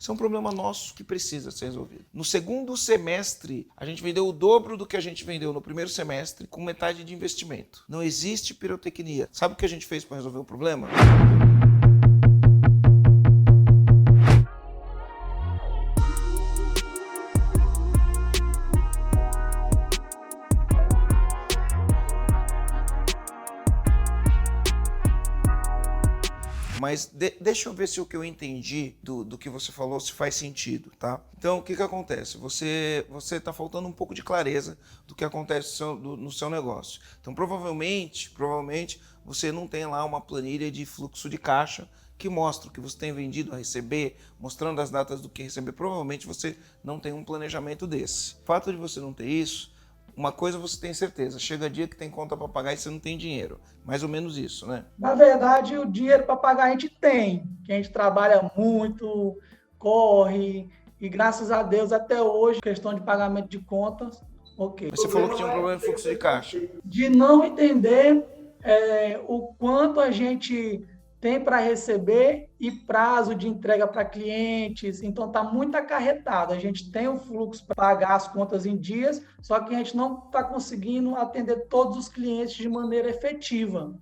Isso é um problema nosso que precisa ser resolvido. No segundo semestre, a gente vendeu o dobro do que a gente vendeu no primeiro semestre, com metade de investimento. Não existe pirotecnia. Sabe o que a gente fez para resolver o problema? Mas deixa eu ver se o que eu entendi do que você falou se faz sentido, tá? Então, o que acontece? Você está faltando um pouco de clareza do que acontece no seu negócio. Então, provavelmente, você não tem lá uma planilha de fluxo de caixa que mostra o que você tem vendido a receber, mostrando as datas do que receber. Provavelmente você não tem um planejamento desse. O fato de você não ter isso, uma coisa você tem certeza, chega dia que tem conta para pagar e você não tem dinheiro. Mais ou menos isso, né? Na verdade, o dinheiro para pagar a gente tem, que a gente trabalha muito, corre, e graças a Deus até hoje, questão de pagamento de contas, ok. Mas você falou que tinha um problema de fluxo de caixa. De não entender o quanto a gente tem para receber e prazo de entrega para clientes, então está muito acarretado. A gente tem o fluxo para pagar as contas em dias, só que a gente não está conseguindo atender todos os clientes de maneira efetiva.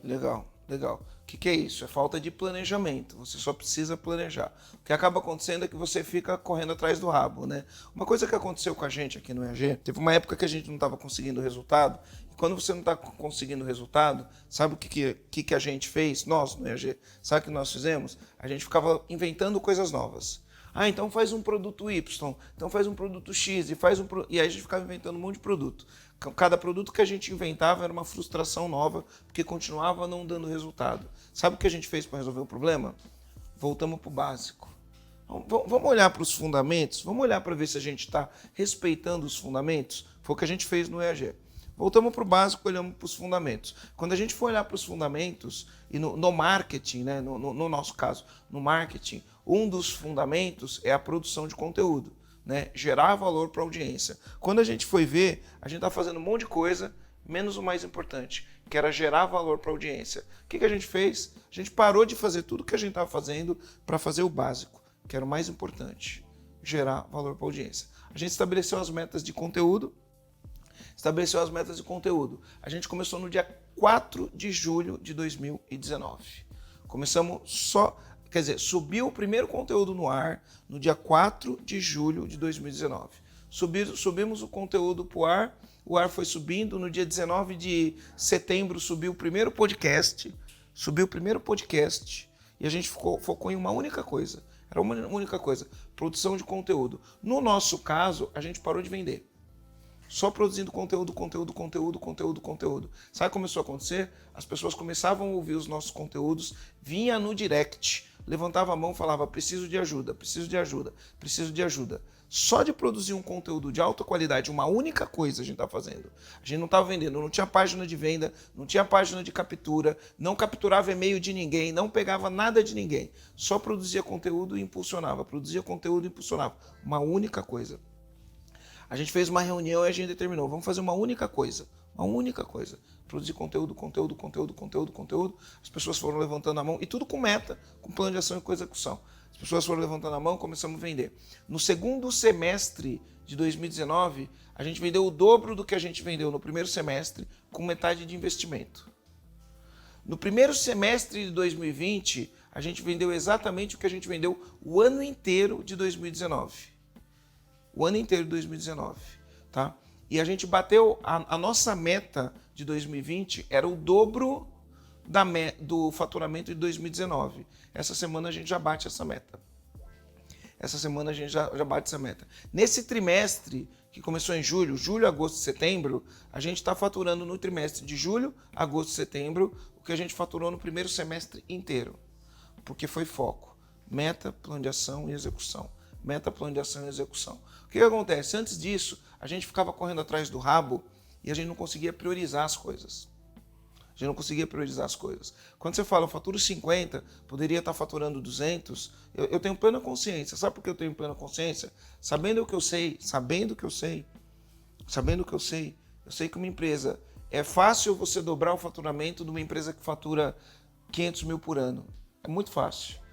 Legal, legal. O que é isso? É falta de planejamento. Você só precisa planejar. O que acaba acontecendo é que você fica correndo atrás do rabo, né? Uma coisa que aconteceu com a gente aqui no EAG, teve uma época que a gente não estava conseguindo resultado. E quando você não está conseguindo resultado, sabe o que a gente fez? Nós, no EAG, sabe o que nós fizemos? A gente ficava inventando coisas novas. Ah, então faz um produto Y, então faz um produto X, e aí a gente ficava inventando um monte de produto. Cada produto que a gente inventava era uma frustração nova, porque continuava não dando resultado. Sabe o que a gente fez para resolver o problema? Voltamos para o básico. Vamos olhar para os fundamentos? Vamos olhar para ver se a gente está respeitando os fundamentos? Foi o que a gente fez no EAG. Voltamos para o básico, olhamos para os fundamentos. Quando a gente for olhar para os fundamentos, e no marketing, né, no nosso caso, no marketing, um dos fundamentos é a produção de conteúdo, né, gerar valor para a audiência. Quando a gente foi ver, a gente está fazendo um monte de coisa, menos o mais importante, que era gerar valor para a audiência. O que a gente fez? A gente parou de fazer tudo que a gente estava fazendo para fazer o básico, que era o mais importante, gerar valor para a audiência. A gente estabeleceu as metas de conteúdo, A gente começou no dia 4 de julho de 2019. Subiu o primeiro conteúdo no ar no dia 4 de julho de 2019. Subimos o conteúdo para o ar foi subindo. No dia 19 de setembro subiu o primeiro podcast. E a gente focou em uma única coisa. Era uma única coisa, produção de conteúdo. No nosso caso, a gente parou de vender. Só produzindo conteúdo. Sabe o que começou a acontecer? As pessoas começavam a ouvir os nossos conteúdos, vinha no direct, levantava a mão e falava, preciso de ajuda. Só de produzir um conteúdo de alta qualidade, uma única coisa a gente está fazendo. A gente não estava vendendo, não tinha página de venda, não tinha página de captura, não capturava e-mail de ninguém, não pegava nada de ninguém. Só produzia conteúdo e impulsionava, Uma única coisa. A gente fez uma reunião e a gente determinou, vamos fazer uma única coisa. Produzir conteúdo. As pessoas foram levantando a mão, e tudo com meta, com plano de ação e com execução. As pessoas foram levantando a mão, começamos a vender. No segundo semestre de 2019, a gente vendeu o dobro do que a gente vendeu no primeiro semestre, com metade de investimento. No primeiro semestre de 2020, a gente vendeu exatamente o que a gente vendeu o ano inteiro de 2019. Tá? E a gente bateu, a nossa meta de 2020 era o dobro do faturamento de 2019. Essa semana a gente já bate essa meta. Nesse trimestre, que começou em julho, agosto e setembro, a gente está faturando no trimestre de julho, agosto e setembro, o que a gente faturou no primeiro semestre inteiro. Porque foi foco. Meta, plano de ação e execução. O que acontece? Antes disso, a gente ficava correndo atrás do rabo e a gente não conseguia priorizar as coisas. Quando você fala, eu faturo 50, poderia estar faturando 200, eu tenho plena consciência. Sabe por que eu tenho plena consciência? Sabendo o que eu sei, eu sei que uma empresa, é fácil você dobrar o faturamento de uma empresa que fatura 500 mil por ano. É muito fácil.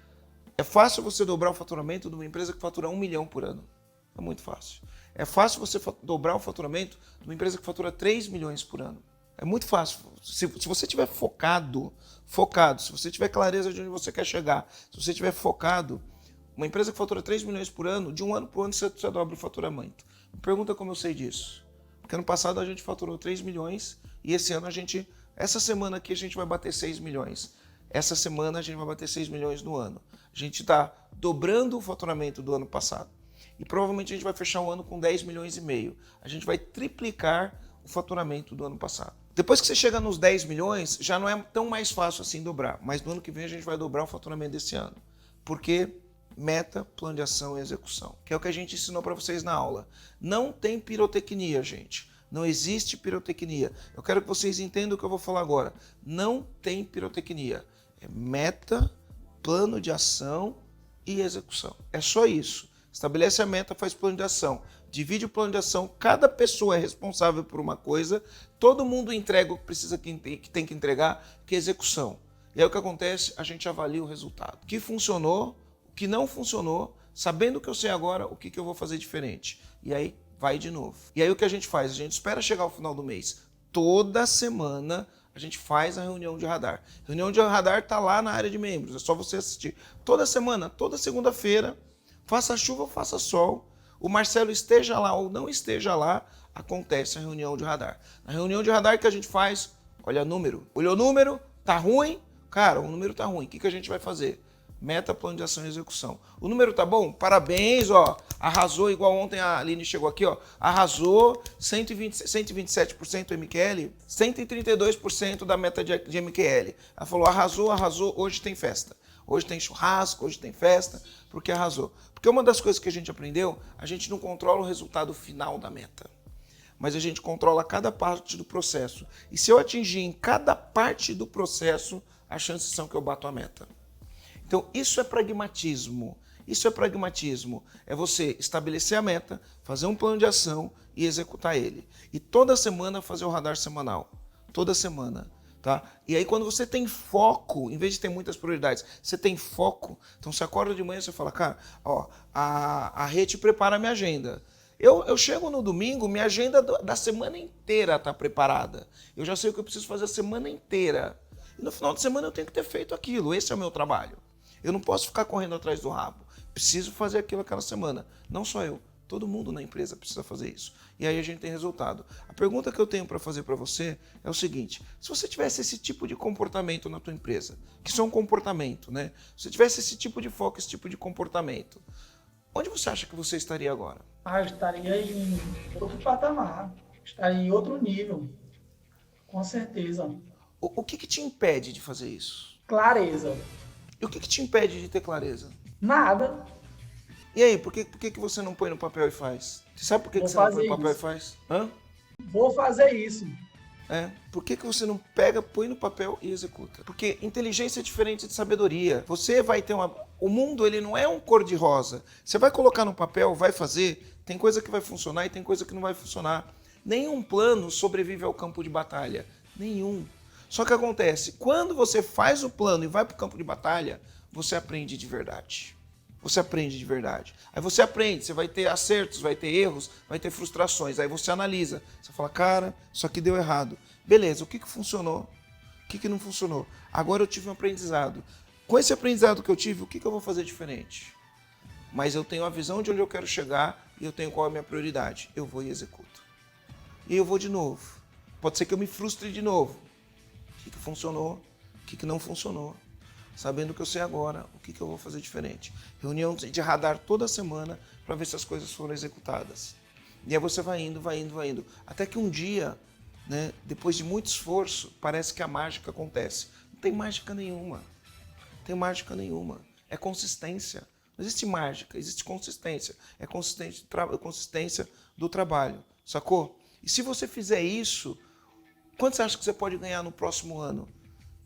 É fácil você dobrar o faturamento de uma empresa que fatura 1 milhão por ano. É muito fácil. É fácil você dobrar o faturamento de uma empresa que fatura 3 milhões por ano. É muito fácil. Se você estiver focado, se você tiver clareza de onde você quer chegar, se você estiver focado, uma empresa que fatura 3 milhões por ano, de um ano para o ano você dobra o faturamento. Me pergunta como eu sei disso. Porque ano passado a gente faturou 3 milhões e esse ano essa semana aqui a gente vai bater 6 milhões. Essa semana a gente vai bater 6 milhões no ano. A gente está dobrando o faturamento do ano passado. E provavelmente a gente vai fechar o ano com 10 milhões e meio. A gente vai triplicar o faturamento do ano passado. Depois que você chega nos 10 milhões, já não é tão mais fácil assim dobrar. Mas no ano que vem a gente vai dobrar o faturamento desse ano. Porque meta, plano de ação e execução. Que é o que a gente ensinou para vocês na aula. Não tem pirotecnia, gente. Não existe pirotecnia. Eu quero que vocês entendam o que eu vou falar agora. Não tem pirotecnia. É meta, plano de ação e execução. É só isso. Estabelece a meta, faz plano de ação. Divide o plano de ação. Cada pessoa é responsável por uma coisa. Todo mundo entrega o que precisa, que tem que entregar, que é execução. E aí o que acontece? A gente avalia o resultado. O que funcionou, o que não funcionou, sabendo o que eu sei agora, o que eu vou fazer diferente. E aí vai de novo. E aí o que a gente faz? A gente espera chegar ao final do mês. Toda semana a gente faz a reunião de radar. A reunião de radar está lá na área de membros. É só você assistir. Toda semana, toda segunda-feira, faça chuva ou faça sol, o Marcelo esteja lá ou não esteja lá, acontece a reunião de radar. Na reunião de radar que a gente faz, olha número. Olhou o número, tá ruim? Cara, o número tá ruim. O que a gente vai fazer? Meta, plano de ação e execução. O número tá bom? Parabéns, ó. Arrasou, igual ontem a Aline chegou aqui, ó. Arrasou, 127% MQL, 132% da meta de MQL. Ela falou, arrasou, hoje tem festa. Hoje tem churrasco, hoje tem festa, porque arrasou. Porque uma das coisas que a gente aprendeu, a gente não controla o resultado final da meta, mas a gente controla cada parte do processo. E se eu atingir em cada parte do processo, as chances são que eu bato a meta. Então, isso é pragmatismo. Isso é pragmatismo. É você estabelecer a meta, fazer um plano de ação e executar ele. E toda semana fazer o radar semanal. Toda semana. Tá? E aí quando você tem foco, em vez de ter muitas prioridades, você tem foco, então você acorda de manhã e você fala, cara, ó, a rede prepara a minha agenda. Eu chego no domingo, minha agenda da semana inteira está preparada. Eu já sei o que eu preciso fazer a semana inteira. E no final de semana eu tenho que ter feito aquilo, esse é o meu trabalho. Eu não posso ficar correndo atrás do rabo. Preciso fazer aquilo aquela semana. Não só eu, todo mundo na empresa precisa fazer isso. E aí a gente tem resultado. A pergunta que eu tenho para fazer para você é o seguinte: se você tivesse esse tipo de comportamento na tua empresa, que isso é um comportamento, né? Se você tivesse esse tipo de foco, esse tipo de comportamento, onde você acha que você estaria agora? Eu estaria em outro patamar, estaria em outro nível, com certeza. O que te impede de fazer isso? Clareza. E o que te impede de ter clareza? Nada. E aí, por que você não põe no papel e faz? Você sabe por que você não põe no papel e faz? Hã? Vou fazer isso. Por que você não pega, põe no papel e executa? Porque inteligência é diferente de sabedoria. Você vai ter O mundo, ele não é um cor-de-rosa. Você vai colocar no papel, vai fazer, tem coisa que vai funcionar e tem coisa que não vai funcionar. Nenhum plano sobrevive ao campo de batalha. Nenhum. Só que acontece, quando você faz o plano e vai para o campo de batalha, você aprende de verdade. Você aprende de verdade. Aí você aprende, você vai ter acertos, vai ter erros, vai ter frustrações. Aí você analisa, você fala, cara, isso aqui deu errado. Beleza, o que funcionou? O que não funcionou? Agora eu tive um aprendizado. Com esse aprendizado que eu tive, o que eu vou fazer diferente? Mas eu tenho a visão de onde eu quero chegar e eu tenho qual é a minha prioridade. Eu vou e executo. E eu vou de novo. Pode ser que eu me frustre de novo. O que funcionou? O que não funcionou? Sabendo o que eu sei agora, o que eu vou fazer diferente. Reunião de radar toda semana para ver se as coisas foram executadas. E aí você vai indo. Até que um dia, né, depois de muito esforço, parece que a mágica acontece. Não tem mágica nenhuma. É consistência. Não existe mágica, existe consistência. É consistência do trabalho. Sacou? E se você fizer isso, quanto você acha que você pode ganhar no próximo ano?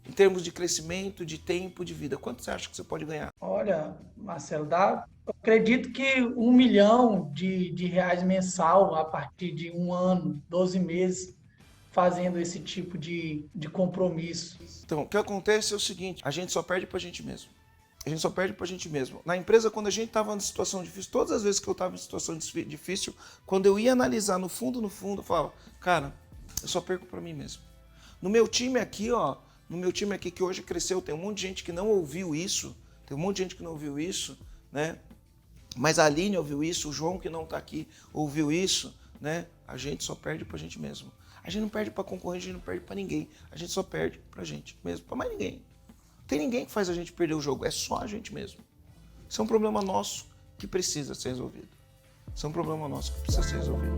Em termos de crescimento, de tempo, de vida, quanto você acha que você pode ganhar? Olha, Marcelo, eu acredito que 1 milhão de reais mensal a partir de um ano, 12 meses, fazendo esse tipo de compromisso. Então, o que acontece é o seguinte, a gente só perde pra gente mesmo. A gente só perde pra gente mesmo. Na empresa, quando a gente estava em situação difícil, todas as vezes que eu estava em situação difícil, quando eu ia analisar no fundo, eu falava, cara, eu só perco pra mim mesmo. No meu time aqui, ó, no meu time aqui que hoje cresceu, tem um monte de gente que não ouviu isso, né? Mas a Aline ouviu isso, o João que não tá aqui ouviu isso, né? A gente só perde pra gente mesmo. A gente não perde pra concorrente, a gente não perde pra ninguém. A gente só perde pra gente mesmo, pra mais ninguém. Não tem ninguém que faz a gente perder o jogo, é só a gente mesmo. Isso é um problema nosso que precisa ser resolvido. Isso é um problema nosso que precisa ser resolvido.